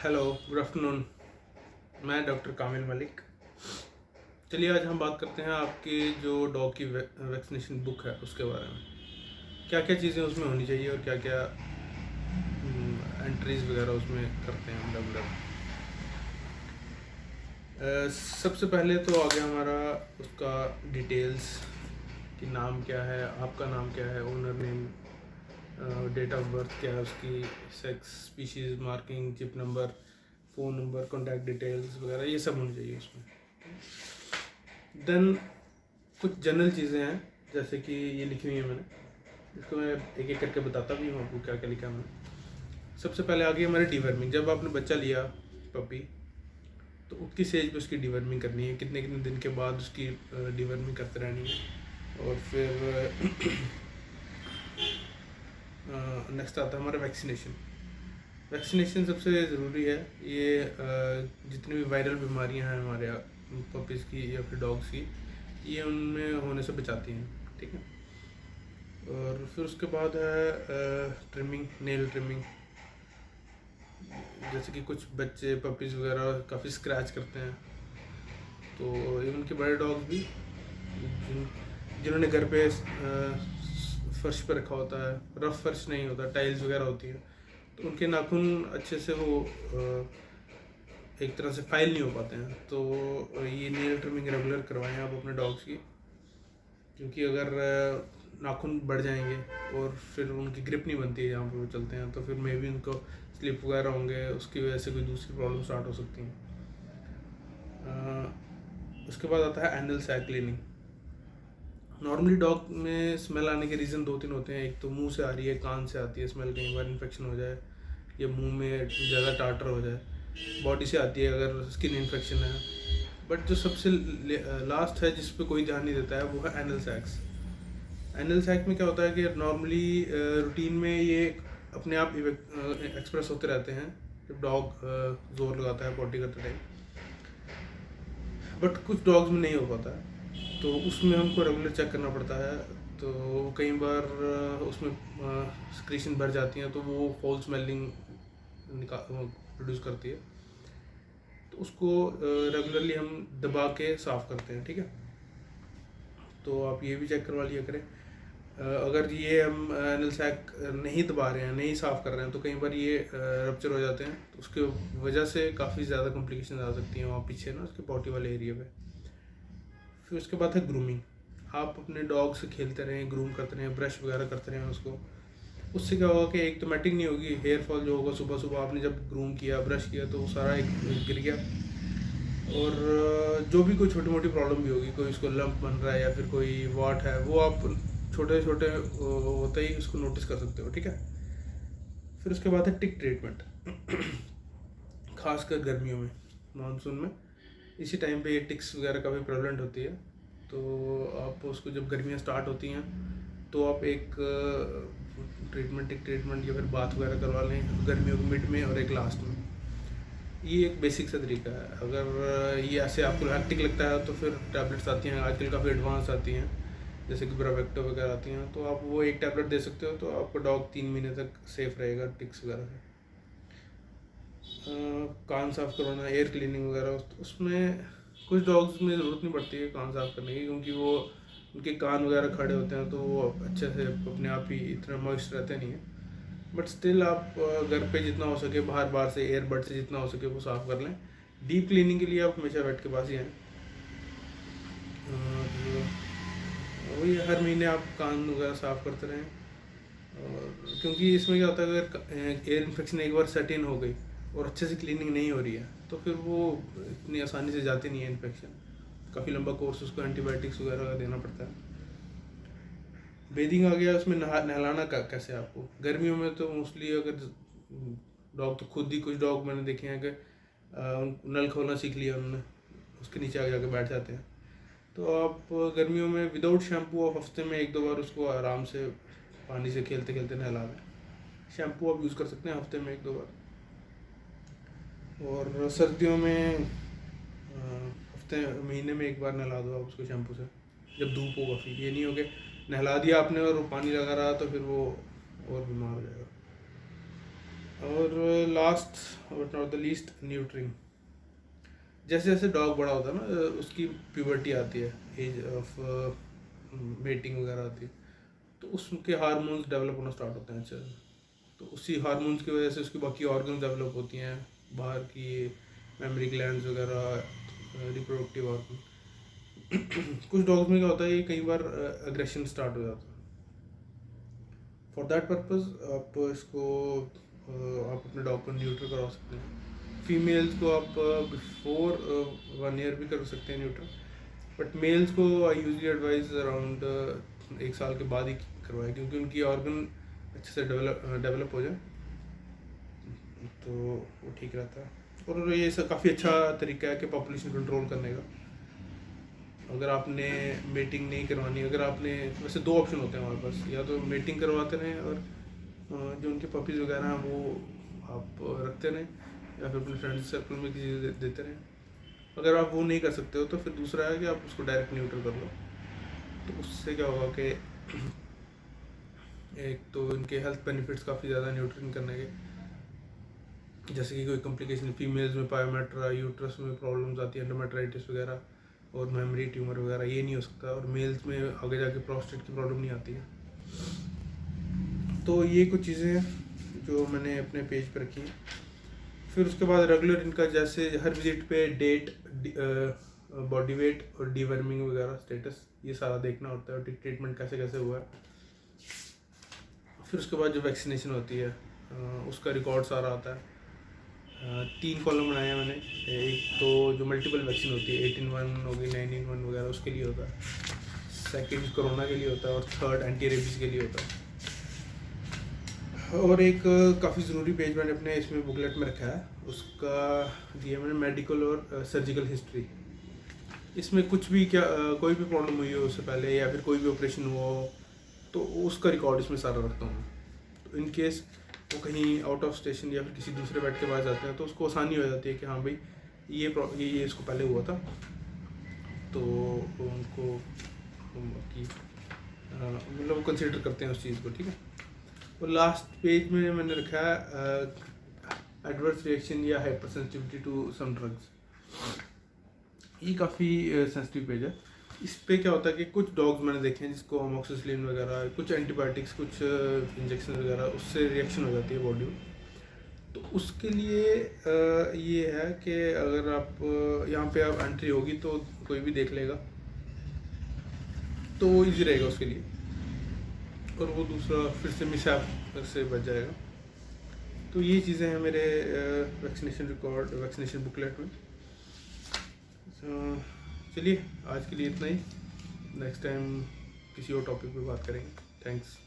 Hello, good afternoon. मैं doctor कामिल मलिक। चलिए आज हम बात करते हैं आपके जो डॉग की वैक्सीनेशन बुक है उसके बारे में। क्या क्या चीज़ें उसमें होनी चाहिए और क्या क्या एंट्रीज वगैरह उसमें करते हैं हम रेगुलर। सबसे पहले तो आ गया हमारा उसका डिटेल्स कि नाम क्या है, आपका नाम क्या है, owner name, date of birth क्या है उसकी, sex, species, marking, chip number, phone number, contact details वगैरह ये सब होनी चाहिए उसमें। देन कुछ जनरल चीज़ें हैं जैसे कि ये लिखी हुई है मैंने, इसको मैं एक एक करके बताता भी हूँ आपको क्या क्या लिखा है मैंने। सबसे पहले आ गई हमारी डिवर्मिंग। जब आपने बच्चा लिया पपी तो उतनी स्टेज पे उसकी डिवर्मिंग करनी है, कितने कितने दिन के बाद उसकी डिवर्मिंग करते रहनी है। और फिर नेक्स्ट आता है हमारा वैक्सीनेशन। वैक्सीनेशन सबसे ज़रूरी है। ये जितनी भी वायरल बीमारियां हैं हमारे पपीज़ की या फिर डॉग्स की, ये उनमें होने से बचाती हैं, ठीक है। और फिर उसके बाद है ट्रिमिंग, नेल ट्रिमिंग। जैसे कि कुछ बच्चे पपीज़ वगैरह काफ़ी स्क्रैच करते हैं, तो इवन के बड़े डॉग्स भी जिन्होंने घर पे फर्श पर रखा होता है, रफ फर्श नहीं होता, टाइल्स वगैरह होती है, तो उनके नाखून अच्छे से वो एक तरह से फाइल नहीं हो पाते हैं। तो ये नेल ट्रिमिंग रेगुलर करवाएं आप अपने डॉग्स की, क्योंकि अगर नाखून बढ़ जाएंगे और फिर उनकी ग्रिप नहीं बनती है जहाँ पर वो चलते हैं, तो फिर मे भी उनको स्लिप वगैरह होंगे, उसकी वजह से कोई दूसरी प्रॉब्लम स्टार्ट हो सकती हैं। उसके बाद आता है anal sac cleaning. Normally dog में स्मेल आने के रीज़न दो तीन होते हैं। एक तो मुंह से आ रही है, कान से आती है स्मेल, कई बार इन्फेक्शन हो जाए या मुंह में ज़्यादा टाटर हो जाए। बॉडी से आती है अगर स्किन इन्फेक्शन है। बट जो सबसे लास्ट है जिस पे कोई ध्यान नहीं देता है वो है एनल सैक्स। एनल सैक में क्या होता है कि नॉर्मली रूटीन में ये अपने आप एक्सप्रेस होते रहते हैं जब डॉग जोर लगाता है पॉटी करते टाइम, बट कुछ डॉग्स में नहीं हो पाता है, तो उसमें हमको रेगुलर चेक करना पड़ता है। तो कई बार उसमें सिक्रीशन भर जाती हैं, तो वो फॉल स्मेलिंग प्रोड्यूस करती है, तो उसको रेगुलरली हम दबा के साफ़ करते हैं, ठीक है। तो आप ये भी चेक करवा लिया करें। अगर ये हम एनल सैक नहीं दबा रहे हैं, नहीं साफ़ कर रहे हैं, तो कई बार ये रप्चर हो जाते हैं, तो उसके वजह से काफ़ी ज़्यादा कॉम्प्लिकेशन आ सकती हैं वहाँ पीछे ना उसके पॉटी वाले एरिया पे। फिर उसके बाद है ग्रूमिंग। आप अपने डॉग से खेलते रहें, ग्रूम करते रहें, ब्रश वगैरह करते रहें उसको। उससे क्या होगा कि एक तो मैटिंग नहीं होगी, हेयर फॉल जो होगा सुबह सुबह आपने जब ग्रूम किया, ब्रश किया, तो वो सारा एक गिर गया। और जो भी कोई छोटी मोटी प्रॉब्लम भी होगी, कोई उसको लंप बन रहा है या फिर कोई वाट है, वो आप छोटे छोटे होते ही उसको नोटिस कर सकते हो, ठीक है। फिर उसके बाद है टिक ट्रीटमेंट। खासकर गर्मियों में, मानसून में इसी टाइम पे ये टिक्स वगैरह काफ़ी प्रेवलेंट होती है। तो आप उसको जब गर्मियाँ स्टार्ट होती हैं तो आप एक टिक ट्रीटमेंट या फिर बाथ वगैरह करवा लें गर्मियों के मिड में और एक लास्ट में। ये एक बेसिक सा तरीका है। अगर ये ऐसे आपको हैक्टिक लगता है तो फिर टैबलेट्स आती हैं आजकल, काफ़ी एडवांस आती हैं, जैसे कि ब्रावेक्टो वगैरह आती हैं, तो आप वो एक टैबलेट दे सकते हो, तो आपका डॉग 3 महीने तक सेफ रहेगा टिक्स वगैरह से। कान साफ़ करवाना, एयर क्लीनिंग वगैरह, उसमें कुछ डॉग्स में ज़रूरत नहीं पड़ती है कान साफ़ करने की, क्योंकि वो उनके कान वगैरह खड़े होते हैं, तो वो अच्छे से अपने आप ही इतना मॉइस्ट रहते नहीं है। बट स्टिल आप घर पे जितना हो सके, बाहर बाहर से एयरबड से जितना हो सके वो साफ़ कर लें। डीप क्लीनिंग के लिए आप हमेशा वेट के पास ही आएँ। और वही हर महीने आप कान वगैरह साफ़ करते रहें। और क्योंकि इसमें क्या होता है, अगर एयर इन्फेक्शन एक बार सेट इन हो गई और अच्छे से क्लीनिंग नहीं हो रही है, तो फिर वो इतनी आसानी से जाती नहीं है इन्फेक्शन। काफ़ी लंबा कोर्स उसको एंटीबायोटिक्स वगैरह का देना पड़ता है। बेदिंग आ गया, उसमें नहलाना का कैसे आपको गर्मियों में, तो मोस्टली अगर डॉग तो खुद ही, कुछ डॉग मैंने देखे हैं कि नल खोलना सीख लिया उन्होंने, उसके नीचे आगे जाके बैठ जाते हैं। तो आप गर्मियों में विदाउट शैम्पू आप हफ्ते में एक दो बार उसको आराम से पानी से खेलते खेलते नहला दें। शैम्पू आप यूज़ कर सकते हैं हफ्ते में एक दो बार। और सर्दियों में हफ्ते महीने में एक बार नहला दो आप उसको शैम्पू से, जब धूप हो काफ़ी। ये नहीं हो कि नहला दिया आपने और वो पानी लगा रहा तो फिर वो और बीमार हो जाएगा। और last but not the least, neutering. जैसे जैसे डॉग बड़ा होता है ना, उसकी प्यूबर्टी आती है, एज ऑफ मेटिंग वगैरह आती है, तो उसके हार्मोन्स डेवलप होना स्टार्ट होते हैं। अच्छा, तो उसी हार्मोन्स की वजह से उसकी बाकी ऑर्गन्स डेवलप होती हैं, बाहर की मेमोरी ग्लैंड्स वगैरह, रिप्रोडक्टिव ऑर्गन। कुछ डॉग्स में क्या होता है, ये कई बार अग्रेशन स्टार्ट हो जाता है। फॉर दैट पर्पज़ आप इसको आप अपने डॉग को न्यूट्र करवा सकते हैं। फीमेल्स को आप बिफोर 1 ईयर भी कर सकते हैं न्यूट्र, बट मेल्स को आई यूजली एडवाइज अराउंड 1 साल के बाद ही करवाएं, क्योंकि उनकी ऑर्गन अच्छे से डेवलप हो जाए, तो वो ठीक रहता है। और ये सब काफ़ी अच्छा तरीका है कि पॉपुलेशन कंट्रोल करने का। अगर आपने मेटिंग नहीं करवानी, अगर आपने, वैसे 2 ऑप्शन होते हैं हमारे पास, या तो मेटिंग करवाते रहें और जो उनके पपीज़ वगैरह हैं वो आप रखते रहें, या फिर अपने फ्रेंड सर्कल में किसी को देते रहें। अगर आप वो नहीं कर सकते हो तो फिर दूसरा है कि आप उसको डायरेक्ट न्यूट्रल कर लो। तो उससे क्या होगा कि एक तो इनके हेल्थ बेनिफिट्स काफ़ी ज़्यादा न्यूट्रिन करने के, जैसे कि कोई कॉम्प्लिकेशन फीमेल्स में पायोमेट्रा, यूट्रस में प्रॉब्लम्स आती है, एंडोमेट्राइटिस वगैरह और मेमोरी ट्यूमर वगैरह, ये नहीं हो सकता। और मेल्स में आगे जाके प्रोस्टेट की प्रॉब्लम नहीं आती है। तो ये कुछ चीज़ें हैं जो मैंने अपने पेज पर रखी हैं। फिर उसके बाद रेगुलर इनका, जैसे हर विजिट पे डेट, बॉडी वेट और डीवर्मिंग वगैरह स्टेटस, ये सारा देखना होता है, और ट्रीटमेंट कैसे कैसे हुआ है। फिर उसके बाद जो वैक्सीनेशन होती है उसका रिकॉर्ड सारा आता है। 3 कॉलम बनाए हैं मैंने। एक तो जो मल्टीपल वैक्सीन होती है, 18-1 होगी, 9-in-1 वगैरह, उसके लिए होता है। सेकंड कोरोना के लिए होता है, और थर्ड एंटी रेबीज के लिए होता है। और एक काफ़ी ज़रूरी पेज मैंने अपने इसमें बुकलेट में रखा है, उसका दिया मैंने मेडिकल और सर्जिकल हिस्ट्री। इसमें कुछ भी क्या कोई भी प्रॉब्लम हुई हो उससे पहले, या फिर कोई भी ऑपरेशन हुआ हो, तो उसका रिकॉर्ड इसमें सारा रखता हूँ। तो इन केस वो कहीं आउट ऑफ स्टेशन या फिर किसी दूसरे बेड के पास जाते हैं, तो उसको आसानी हो जाती है कि हाँ भाई ये इसको पहले हुआ था, तो उनको कि मतलब वो कंसिडर करते हैं उस चीज़ को, ठीक है। और लास्ट पेज में मैंने रखा है एडवर्स रिएक्शन या hyper sensitivity to some drugs. ये काफ़ी सेंसिटिव पेज है। इस पे क्या होता है कि कुछ डॉग्स मैंने देखे हैं जिसको अमोक्सिसिलिन वगैरह, कुछ एंटीबायोटिक्स, कुछ इंजेक्शन वगैरह, उससे रिएक्शन हो जाती है बॉडी में। तो उसके लिए ये है कि अगर आप यहाँ पे आप एंट्री होगी तो कोई भी देख लेगा, तो वो ईजी रहेगा उसके लिए, और वो दूसरा फिर से मिसहैप से बच जाएगा। तो ये चीज़ें हैं मेरे वैक्सीनेशन रिकॉर्ड, वैक्सीनेशन बुकलेट में। चलिए आज के लिए इतना ही, नेक्स्ट टाइम किसी और टॉपिक पे बात करेंगे। थैंक्स।